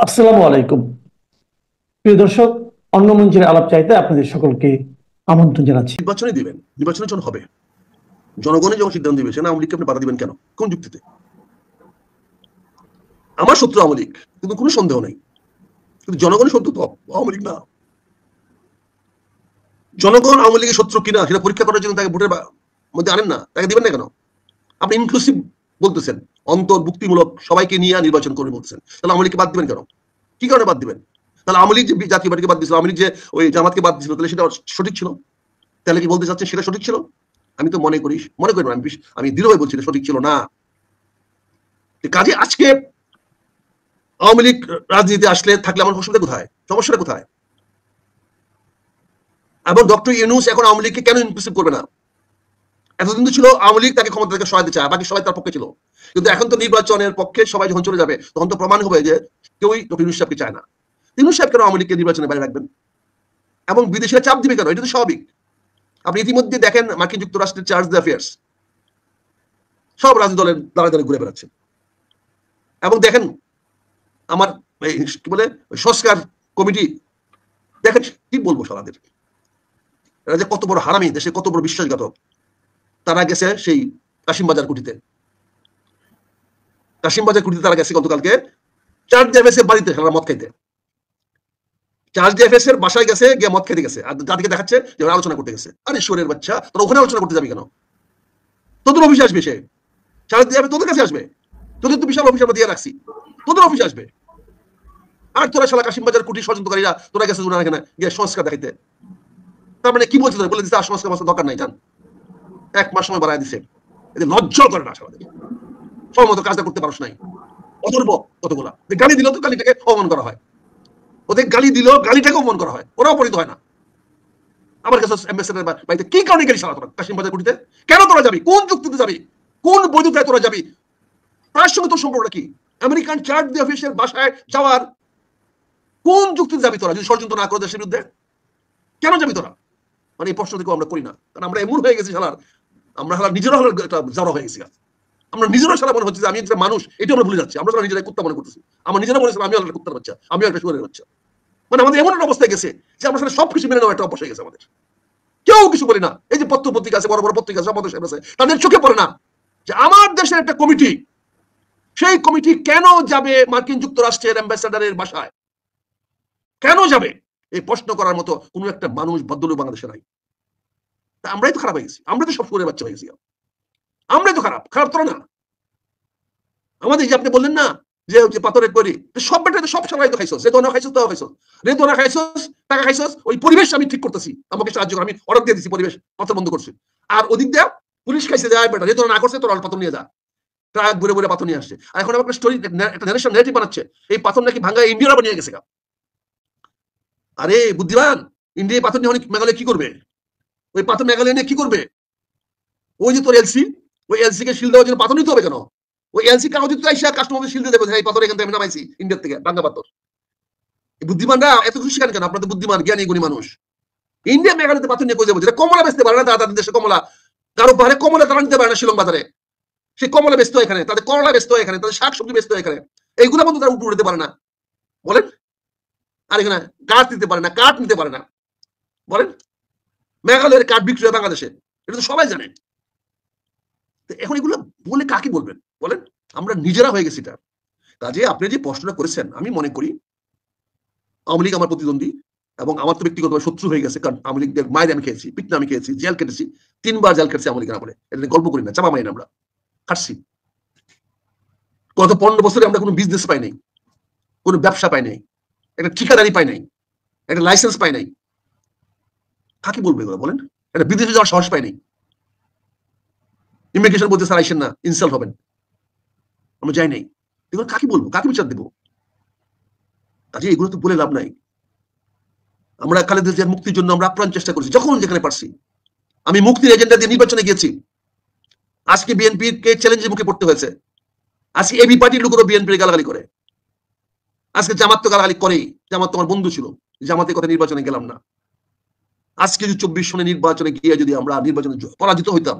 আসসালামু আলাইকুম। প্রিয় দর্শক, অন্য মঞ্চের আলাপ চাইতে আপনাদের সকলকে আমন্ত্রণ জানাচ্ছি। নির্বাচনে দিবেন, নির্বাচনের জন্য হবে, জনগণই যখন সিদ্ধান্ত দিবে, সেনা আওয়ামী লীগকে আপনি বাধা দিবেন কেন? কোন যুক্তিতে? আমার শত্রু আওয়ামী লীগ, কিন্তু কোনো সন্দেহ নেই, কিন্তু জনগণের শত্রু তো আওয়ামী লীগ না। জনগণ আওয়ামী লীগের শত্রু কিনা সেটা পরীক্ষা করার জন্য তাকে ভোটের মধ্যে আনেন না, তাকে দিবেন না কেন? আপনি ইনক্লুসিভ বলতেছেন, অন্তর্ভুক্তিমূলক সবাইকে নিয়ে নির্বাচন করে বলতেছেন, তাহলে আওয়ামী লীগকে বাদ দিবেন কেন? কি কারণে বাদ দিবেন? তাহলে আওয়ামী লীগ যে জাতীয় পার্টিকে বাদ দিয়েছিল, আওয়ামী লীগ যে ওই জামাতকে বাদ দিয়েছিল, তাহলে সেটা সঠিক ছিল? তাহলে কি বলতে চাচ্ছেন সেটা সঠিক ছিল? আমি তো মনে করি না, আমি দৃঢ়ভাবে বলছি সঠিক ছিল না। কাজে আজকে আওয়ামী লীগ রাজনীতি আসলে থাকলে আমার অসুবিধা কোথায়, সমস্যাটা কোথায়? এবং ডক্টর ইউনূস এখন আওয়ামী লীগকে কেন ইনক্লুসিভ করবে না? এতদিন তো ছিল আওয়ামী লীগ তাকে ক্ষমতা থেকে সহায়তা চায়, বাকি সবাই তার পক্ষে ছিল, কিন্তু এখন তো নির্বাচনের পক্ষে সবাই যখন চলে যাবে, তখন তো প্রমাণ হবে যে কেউই ডক্টর ইউনূস সাহেবকে চায় না। ইউনূস সাহেব কেন আওয়ামী লীগকে নির্বাচনের বাইরে রাখবেন এবং বিদেশিরা চাপ দিবে কেন? এটা তো স্বাভাবিক। আপনি ইতিমধ্যে দেখেন মার্কিন যুক্তরাষ্ট্রের চার্জ দ্য অ্যাফেয়ার্স সব রাজনৈতিক দলের দ্বারা দ্বারা ঘুরে বেড়াচ্ছে। এবং দেখেন আমার কি বলে সংস্কার কমিটি, দেখেন কি বলবো সারাদের, এরা যে কত বড় হারামি, দেশে কত বড় বিশ্বাসঘাতক। তারা গেছে সেই কাশিমবাজার কুটিতে, তারা গেছে গতকালকে চার্জ ডিএফএস বাড়িতে সারা মদ খাইতে। চার্জ ডিএফএস এর বাসায় গেছে, গিয়ে মদ খেতে গেছে, আর জাতিকে দেখাচ্ছে যে ওরা আলোচনা করতে গেছে। আরে শোরের বাচ্চা, তোরা ওখানে আলোচনা করতে যাবি কেন? তোদের অফিসে আসবে সে, চার্জ ডিএফএস তোদের কাছে আসবে, তোদের তো বিশাল অফিস আমরা দিয়ে রাখছি, তোদের অফিসে আসবে। আর তোরা শালা কাশিমবাজার কুটির ষড়যন্ত্রকারীরা তোরা গেছে এখানে গিয়ে সংস্কার দেখাইতে। তার মানে কি বলছে? তোরা বলে দিচ্ছে আর সংস্কার মাস্কার দরকার নাই, জান 1 মাস সময় বাড়ায় দিছে। এদের লজ্জা করে না সারাদের, সময় মতো কাজটা করতে পারছ নাই। অথর্ব কতগুলা গালি দিল, তো গালিটাকে অপমান করা হয়, ওদের গালি দিল, গালিটাকে অপমান করা হয়, ওরা অপমানিত হয় না। আমার কাছে অ্যাম্বাসেডার বাড়িতে কি কারণে গেলি সারা তোরা কাশিমবাজার কুটিতে? কেন তোরা যাবি? কোন যুক্তিতে যাবি? কোন বৈধতায় তোরা যাবি? তার সঙ্গে তোর সম্পর্কটা কি? আমেরিকান চার্জ দি অফিসের বাসায় যাওয়ার কোন যুক্তিতে যাবি তোরা, যদি ষড়যন্ত্র না করে দেশের বিরুদ্ধে? কেন যাবি তোরা? মানে এই প্রশ্ন থেকে আমরা করি না, কারণ আমরা এমন হয়ে গেছি শালার, আমরা শালা নিজেরা হলো একটা জড়ো হয়ে গেছি। আমরা নিজেরা সারা মনে হচ্ছে যে আমি একটা মানুষ, এটা আমরা ভুলে যাচ্ছি। আমরা সারা নিজেরাই কুত্তা মনে করতেছি। আমার নিজেরা মনে হচ্ছে আমি একটা কুত্তার বাচ্চা, আমি একটা শুয়োরের বাচ্চা। মানে আমাদের এমন একটা অবস্থায় গেছে যে আমরা সারা সবকিছু মেনে নেওয়া একটা অভ্যাস হয়ে গেছে আমাদের। কেউ কিছু বলি না। এই যে পত্র পত্রিকা আছে, বড় বড় পত্রিকা আছে, আছে, তাদের চোখে পড়ে না যে আমার দেশের একটা কমিটি, সেই কমিটি কেন যাবে মার্কিন যুক্তরাষ্ট্রের অ্যাম্বাসেডারের বাসায়? কেন যাবে? এই প্রশ্ন করার মতো কোন একটা মানুষ ভদ্রলোক বাংলাদেশে নাই। আমরাই তো খারাপ হয়ে গেছি, আমরা তো সব শুয়োরের বাচ্চা হয়ে গেছি। আমরাই তো খারাপ, খারাপ তোরা না। আমাদের যে আপনি বললেন না যে পাথরের তৈরি, সব বেটাতে সব সবাই তো খাইছস, রেদোনা খাইছস, তাও খাইছস, রেদোনা খাইছস, টাকা খাইছস, ওই পরিবেশ আমি ঠিক করতেছি, আমাকে সাহায্য কর, আমি অর্ডার দিয়ে দিছি, পরিবেশ পাথর বন্ধ করছি। আর ওদিক দিয়ে পুলিশ খাইছে, যায় বেটা রেদোনা না করছে, তোর পাথর নিয়ে যা, ট্রাক ঘুরে ঘুরে পাথর নিয়ে আসছে। আর এখন আমার স্টোরি, একটা ন্যারেটিভ বানাচ্ছে, এই পাথর নাকি ভাঙ্গা ইন্ডিয়ারা বানিয়ে গেছে। আরে বুদ্ধিমান, ইন্ডিয়া পাথর নিয়ে মেঘালয় কি করবে? ওই পাথর মেঘালয় নিয়ে কি করবে? ওই যে তোর এলসি, ওই এলসি কে শিল দেওয়ার জন্য পাথর নিতে হবে কেন? ওই এলসি কাগজ তো আইসা কাস্টমারদের শিল দিয়ে দেবে, এই পাথর এখান থেকে আমি নামাইছি ইন্ডিয়া থেকে, ভাঙ্গা পাথর। বুদ্ধিমানরা এত খুশি কেন? আপনাদের বুদ্ধিমান জ্ঞানী গুণী মানুষ। ইন্ডিয়া মেঘালয়তে পাথর নিয়ে কোথায় বলছে কমলা বেচতে পারে না, তাদের দেশে কমলা, কারো পাহাড়ে কমলা তারা নিতে পারে না, শিলং বাজারে সেই কমলা বেচতে হয় এখানে, তাদের করলা বেচতে হয় এখানে, তাদের শাক সবজি বেচতে হয় এখানে, এইগুলো বন্ধু তারা উঠে উঠতে পারে না, বলেন? আর এখানে কাঠ নিতে পারে না, কাঠ নিতে পারে না, বলেন? মেঘালয়ের কাঠ বিক্রি হয় বাংলাদেশে, এটা তো সবাই জানে। এখন এগুলো বলে কাকে বলবেন বলেন? আমরা নিজেরা হয়ে গেছি এটা। কাজে আপনি যে প্রশ্নটা করেছেন, আমি মনে করি আওয়ামী লীগ আমার প্রতিদ্বন্দ্বী, এবং আমার তো ব্যক্তিগতভাবে শত্রু হয়ে গেছে, কারণ আওয়ামী লীগের মায়ের আমি খেয়েছি, পিটনা আমি খেয়েছি, জেল কেটেছি, 3বার জেল কেটেছি আওয়ামী লীগের আমলে। এটা গল্প করি না, চাপা মারি না, আমরা খাটছি। গত 15 বছরে আমরা কোনো বিজনেস পাই নাই, কোনো ব্যবসা পাই নাই, একটা ঠিকাদারি পাই নাই, একটা লাইসেন্স পাই নাই। কাকে বলবো এগুলো বলেন? একটা বিদেশে যাওয়ার সাহস পাই নাই। ইমিগ্রেশন বলতে স্যার আইসেন না, ইনসাল্ট হবেন, আমরা যাই নাই। এগুলো কাকে বলবো, কাকে বিচার দেবো? কাজে এগুলো তো বলে লাভ নাই। আমরা খালেদা জিয়ার মুক্তির জন্য আমরা আপ্রাণ চেষ্টা করেছি, যখন যেখানে পারছি। আমি মুক্তির এজেন্ডা দিয়ে নির্বাচনে গিয়েছি। আজকে বিএনপির কে চ্যালেঞ্জের মুখে পড়তে হয়েছে। আজকে এবি পার্টির লোকেরও বিএনপির গালাগালি করে। আজকে জামাত তো গালাগালি করেই, জামাত তোমার বন্ধু ছিল, জামাতের কথা নির্বাচনে গেলাম না। আজকে যদি 24 সনে নির্বাচনে গিয়ে যদি আমরা নির্বাচনে পরাজিত হইতাম,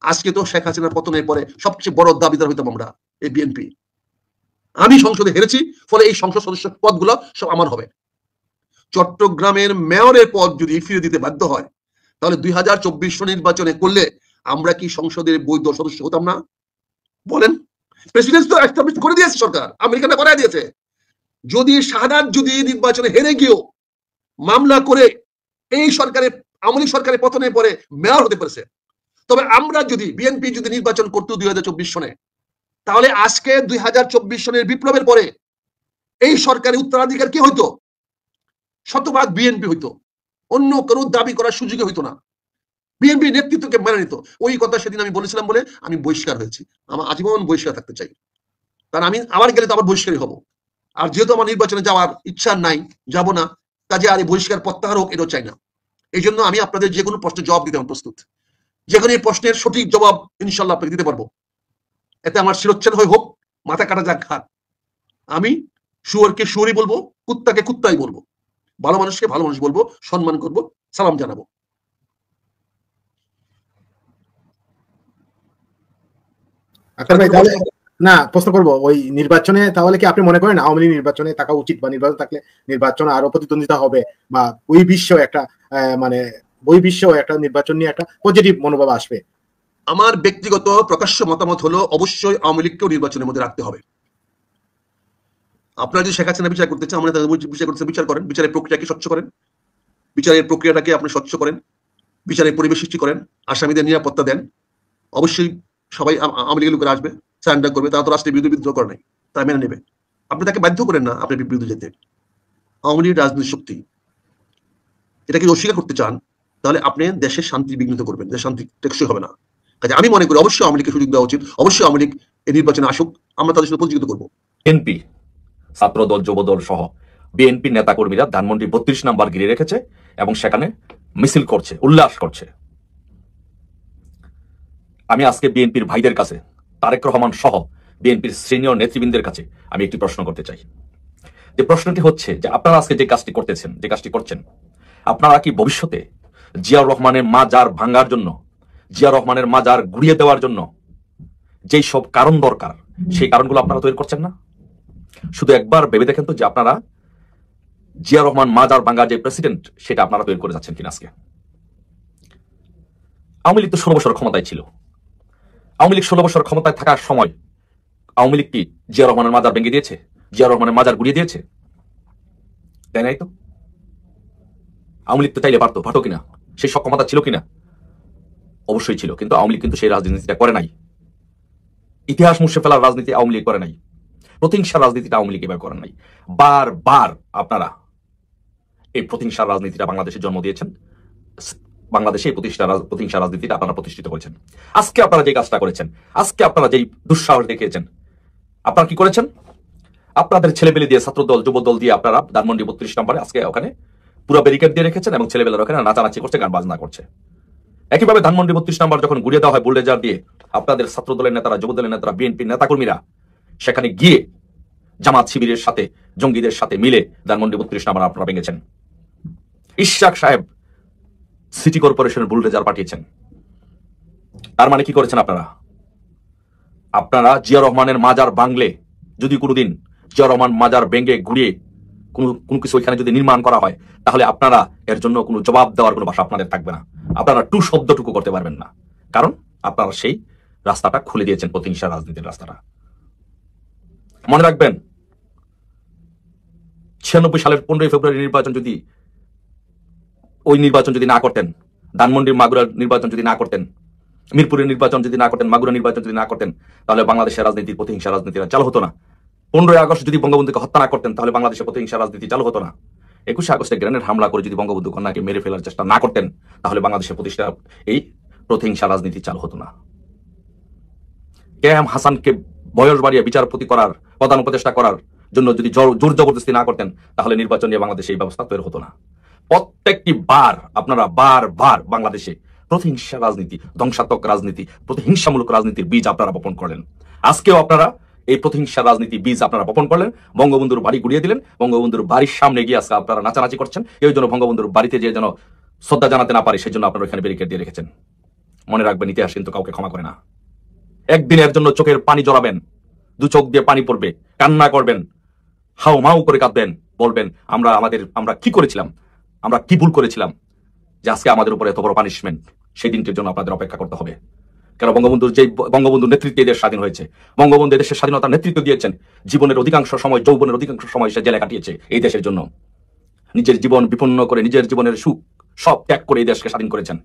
আজকে তো শেখ হাসিনার পতনের পরে সবচেয়ে বড় দাবিদার হইতাম আমরা, এই বিএনপি। আমি সংসদে হেরেছি, ফলে এই সংসদ সদস্য পদগুলো সব আমার হবে। চট্টগ্রামের মেয়রের পদ যদি ফিরে দিতে বাধ্য হয়, তাহলে 2024 নির্বাচনে করলে আমরা কি সংসদের বৈধ সদস্য হতাম না? বলেন। প্রেসিডেন্ট তো এস্টাবলিশ করে দিয়েছে সরকার, আমেরিকাটা করাই দিয়েছে। যদি শাহাদাত যদি নির্বাচনে হেরে গিয়েও মামলা করে এই সরকারের, আওয়ামী লীগ সরকারের পতনের পরে মেয়র হতে পেরেছে, তবে আমরা যদি বিএনপি যদি নির্বাচন করতো 2024 সনে, তাহলে আজকে 2024 সনের বিপ্লবের পরে এই সরকারের উত্তরাধিকার কি হইতো? শতভাগ বিএনপি হইতো, অন্য কোনো দাবি করার সুযোগ হইতো না। বিএনপি নেতৃত্বকে মেনে নিত। ওই কথা সেদিন আমি বলেছিলাম বলে আমি বহিষ্কার হয়েছি। আমার আজীবন বহিষ্কার থাকতে চাই, কারণ আমি আবার গেলে তো আবার বহিষ্কারই হব। আর যেহেতু আমার নির্বাচনে যাওয়ার ইচ্ছা নাই, যাব না, কাজে আর এই বহিষ্কার প্রত্যাহার হোক এটাও চাই না। এই জন্য আমি আপনাদের যে কোনো প্রশ্নের জবাব দিতে আমি প্রস্তুত। যে কোনো প্রশ্নের সঠিক জবাব ইনশাল্লাহ আপনাকে দিতে পারবো। এতে আমার শিরোচ্ছেদ হয়ে হোক, মাথা কাটা যাক ঘাট। আমি শুয়োরকে শুয়োরই বলবো, কুত্তাকে কুত্তাই বলবো, ভালো মানুষকে ভালো মানুষ বলবো, সম্মান করব, সালাম জানাবো। আক্তার ভাই, তাহলে না প্রশ্ন করবো, ওই নির্বাচনে তাহলে কি আপনি মনে করেন আওয়ামী লীগ নির্বাচনে থাকা উচিত, বা নির্বাচন থাকলে নির্বাচনে আরো প্রতিদ্বন্দ্বিতা হবে, বা ওই বিশ্ব একটা মানে ওই বিশ্ব একটা নির্বাচন নিয়ে একটা পজিটিভ মনোভাব আসবে? আমার ব্যক্তিগত প্রকাশ্য মতামত হলো অবশ্যই আওয়ামী লীগকেও নির্বাচনের মধ্যে রাখতে হবে। আপনারা যদি শেখ হাসিনা বিচার করতে চান, আমরা বিচার করতে বিচার করেন, বিচারের প্রক্রিয়াকে স্বচ্ছ করেন, বিচারের প্রক্রিয়াটাকে আপনি স্বচ্ছ করেন, বিচারের পরিবেশ সৃষ্টি করেন, আসামিদের নিরাপত্তা দেন। অবশ্যই সবাই আওয়ামী লীগের লোকেরা আসবে, সারেন্ডার করবে, তারা তো রাষ্ট্রের বিরুদ্ধে বিদ্রোহ করে নাই, তারা মেনে নেবে। আপনি তাকে বাধ্য করেন না আপনার বিরুদ্ধে যেতে। আওয়ামী লীগ রাজনৈতিক শক্তি, এটাকে অস্বীকার করতে চান, তাহলে আপনি দেশের শান্তি বিঘ্নিত করবেন, দেশের শান্তি টেকসই হবে না। কাজে আমি মনে করি অবশ্যই আওয়ামী লীগকে সুযোগ দেওয়া উচিত, অবশ্যই আওয়ামী লীগ এই নির্বাচনে আসুক, আমরা তাদের সাথে পরিচিত করবো। বিএনপি ছাত্রদল যুবদল সহ বিএনপি নেতাকর্মীরা ধানমন্ডি 32 নাম্বার ঘিরে রেখেছে এবং সেখানে মিছিল করছে, উল্লাস করছে। আমি আজকে বিএনপির ভাইদের কাছে, তারেক রহমান সহ বিএনপির সিনিয়র নেতৃবৃন্দের কাছে আমি একটি প্রশ্ন করতে চাই। যে প্রশ্নটি হচ্ছে যে আপনারা আজকে যে কাজটি করতেছেন, যে কাজটি করছেন, আপনারা কি ভবিষ্যতে জিয়াউর রহমানের মাজার ভাঙার জন্য, জিয়া রহমানের মাজার গুড়িয়ে দেওয়ার জন্য যেই সব কারণ দরকার, সেই কারণগুলো আপনারা তৈরি করছেন না? শুধু একবার ভেবে দেখেন তো যে আপনারা জিয়া রহমান মাজার ভাঙার যে প্রেসিডেন্ট, সেটা আপনারা তৈরি করে যাচ্ছেন কিনা। আজকে আওয়ামী লীগ তো 16 বছর ক্ষমতায় ছিল। আওয়ামী লীগ 16 বছর ক্ষমতায় থাকার সময় আওয়ামী লীগ কি জিয়া রহমানের মাজার ভেঙে দিয়েছে, জিয়া রহমানের মাজার গুড়িয়ে দিয়েছে? তাই নাই তো। আওয়ামী লীগ তো চাইলে পারতো, পারতো কিনা, সেই সক্ষমতা ছিল কিনা? অবশ্যই ছিল, কিন্তু আওয়ামী লীগ কিন্তু সেই রাজনীতিটা করে নাই। ইতিহাস মুছে ফেলার রাজনীতি আওয়ামী লীগ করে নাই, প্রতিহিংসার রাজনীতিটা আওয়ামী লীগ এবার করেন নাই। বারবার আপনারা এই প্রতিহিংসার রাজনীতিটা বাংলাদেশে জন্ম দিয়েছেন, বাংলাদেশে এই প্রতিহিংসার রাজনীতিটা আপনারা প্রতিষ্ঠিত করেছেন। আজকে আপনারা যে কাজটা করেছেন, আজকে আপনারা যেই দুঃসাহস দেখিয়েছেন, আপনারা কি করেছেন? আপনাদের ছেলেবেলে দিয়ে, ছাত্রদল যুবদল দিয়ে আপনারা ধানমন্ডি 32 নম্বরে আজকে ওখানে পুরো ব্যারিকেড দিয়ে রেখেছেন এবং ছেলেবেলার ওখানে নাচানাচি করছে, গান বাজনা করছে। একইভাবে ধানমন্ডি 32 নম্বর যখন গুড়িয়ে দেওয়া হয় বুলডোজার দিয়ে, আপনাদের ছাত্রদলের নেতারা, যুবদলের নেতারা, বিএনপির নেতাকর্মীরা সেখানে গিয়ে জামাত শিবিরের সাথে, জঙ্গিদের সাথে মিলে ধানমন্ডি 32 নম্বর আপনারা ভেঙেছেন। ইশাক সাহেব সিটি কর্পোরেশনের বুলডোজার পাঠিয়েছেন। তার মানে কি করেছেন আপনারা? আপনারা জিয়া রহমানের মাজার ভাঙলে, যদি কোনোদিন জিয়া রহমান মাজার ভেঙে ঘুরিয়ে কোনো কিছু ওইখানে যদি নির্মাণ করা হয়, তাহলে আপনারা এর জন্য কোনো জবাব দেওয়ার কোনো ভাষা আপনাদের থাকবে না। আপনারা টু শব্দটুকু করতে পারবেন না, কারণ আপনারা সেই রাস্তাটা খুলে দিয়েছেন, প্রতিহিংসা রাজনীতির রাস্তাটা। মনে রাখবেন, 96 সালের 15 ফেব্রুয়ারি নির্বাচন যদি, ওই নির্বাচন যদি না করতেন, ধানমন্ডির মাগুরার নির্বাচন যদি না করতেন, মিরপুরের নির্বাচন যদি না করতেন, মাগুরা নির্বাচন যদি না করতেন, তাহলে বাংলাদেশের রাজনীতির প্রতিহিংসা রাজনীতিটা চালু হতো না। 15 আগস্ট যদি বঙ্গবন্ধুকে হত্যা না করতেন, তাহলে বাংলাদেশের প্রতিহিংসা রাজনীতি চালু হতো না। 21 আগস্টে গ্রেনেড হামলা করে যদি বঙ্গবন্ধু কন্যাকে মেরে ফেলার চেষ্টা না করতেন, তাহলে বাংলাদেশের এই প্রতিহিংসা রাজনীতি চালু হতো না। কে এম হাসানকে বয়স বাড়িয়ে বিচারপতি করার, প্রধান উপদেষ্টা করার জন্য যদি জোর জবরদস্তি না করতেন, তাহলে নির্বাচন নিয়ে বাংলাদেশে এই ব্যবস্থা তৈরি হতো না। প্রত্যেকটি বার আপনারা বারবার বাংলাদেশে প্রতিহিংসা রাজনীতি, ধ্বংসাত্মক রাজনীতি, প্রতিহিংসামূলক রাজনীতির বীজ আপনারা বপন করলেন। আজকেও আপনারা এই প্রতিহিংসা রাজনীতি বীজ আপনারা বপন করলেন, বঙ্গবন্ধুর বাড়ি গুড়িয়ে দিলেন, বঙ্গবন্ধুর বাড়ির সামনে গিয়ে আজকে আপনারা নাচানাচি করছেন। এই জন্য বঙ্গবন্ধুর বাড়িতে যে যেন শ্রদ্ধা জানাতে না পারে, সেই জন্য আপনারা ওখানে ব্যারিকেড দিয়ে রেখেছেন। মনে রাখবেন, ইতিহাস কিন্তু কাউকে ক্ষমা করে না। একদিনের জন্য চোখের পানি জড়াবেন, দু চোখ দিয়ে পানি পড়বে, কান্না করবেন, হাও মাও করে কাঁদবেন, বলবেন আমরা কি করেছিলাম, আমরা কি ভুল করেছিলাম যে আজকে আমাদের উপরে এত বড় পানিশমেন্ট। সেই দিনটির জন্য আপনাদের অপেক্ষা করতে হবে। কেন বঙ্গবন্ধুর নেতৃত্বে দেশ স্বাধীন হয়েছে। বঙ্গবন্ধু দেশের স্বাধীনতার নেতৃত্ব দিয়েছেন। জীবনের অধিকাংশ সময়, যৌবনের অধিকাংশ সময় সে জেলে কাটিয়েছে এই দেশের জন্য। নিজের জীবন বিপন্ন করে, নিজের জীবনের সুখ সব ত্যাগ করে এই দেশকে স্বাধীন করেছেন।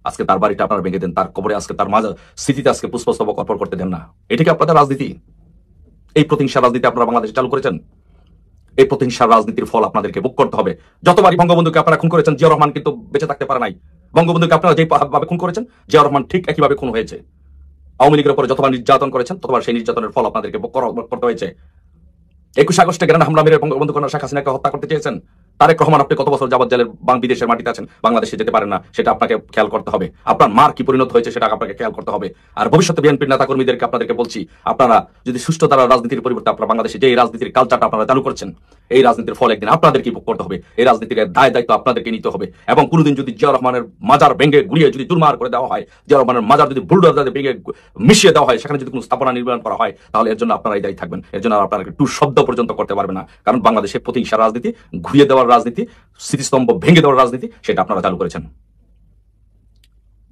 আজকে তার বাড়িটা আপনারা ভেঙে দেন, তার কবরে আজকে তার স্মৃতিতে আজকে পুষ্পস্তবক অর্পণ করতে দেন না। এটাকে আপনাদের রাজনীতি? এই প্রতিহিংসার রাজনীতি আপনারা বাংলাদেশে চালু করেছেন। এই প্রতিহিংসার রাজনীতির ফল আপনাদেরকে ভোগ করতে হবে। যতবারই বঙ্গবন্ধুকে আপনারা খুন করেছেন, জিয়া রহমান কিন্তু বেঁচে থাকতে পারে নাই। বঙ্গবন্ধুকে আপনারা যেভাবে খুন করেছেন, জিয়া রহমান ঠিক একইভাবে খুন হয়েছে। আওয়ামী লীগের উপরে যতবার নির্যাতন করেছেন, ততবার সেই নির্যাতনের ফল আপনাদেরকে ভোগ করতে হয়েছে। 21 আগস্টে গ্রেনেড হামলা মেরে বঙ্গবন্ধু কন্যা শেখ হাসিনাকে হত্যা করতে চেয়েছেন। তারেক রহমান, আপনি কত বছর যাবত জেলের বিদেশের মাটিতে আছেন, বাংলাদেশে যেতে পারেন না, সেটা আপনাকে খেয়াল করতে হবে। আপনার মার কি পরিণত হয়েছে সেটা আপনাকে খেয়াল করতে হবে। আর ভবিষ্যতে বিএনপির নেতা কর্মীদেরকে আপনাদেরকে বলছি, আপনারা যদি সুষ্ঠু দ্বারা রাজনীতির পরিবর্তে আপনারা বাংলাদেশে যে রাজনীতির কালচারটা আপনারা চালু করছেন, এই রাজনীতির ফল একদিন আপনাদেরকে ভোগ করতে হবে। এই রাজনীতির দায় দায়িত্ব আপনাদেরকে নিতে হবে। এবং কোনোদিন যদি জিয়া রহমানের মাজার ভেঙে গুড়িয়ে যদি চুরমার করে দেওয়া হয়, জিয়া রহমানের মাজার যদি বুলডোজার ভেঙে মিশিয়ে দেওয়া হয়, সেখানে যদি কোনো স্থাপনা নির্মাণ করা হয়, তাহলে এর জন্য আপনারা এই দায়ী থাকবেন। এর জন্য আপনারা একটু শব্দ পর্যন্ত করতে পারবেন না। কারণ বাংলাদেশে প্রতিহিংসা রাজনীতি, ঘুরিয়ে দেওয়ার রাজনীতি, স্মৃতিস্তম্ভ ভেঙে দেওয়ার রাজনীতি, সেটা আপনারা চালু করেছেন।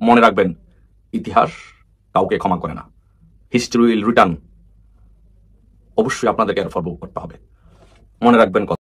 মনে রাখবেন, ইতিহাস কাউকে ক্ষমা করে না। History will return. অবশ্যই আপনাদেরকে এর ফল ভোগ করতে হবে। মনে রাখবেন কথা।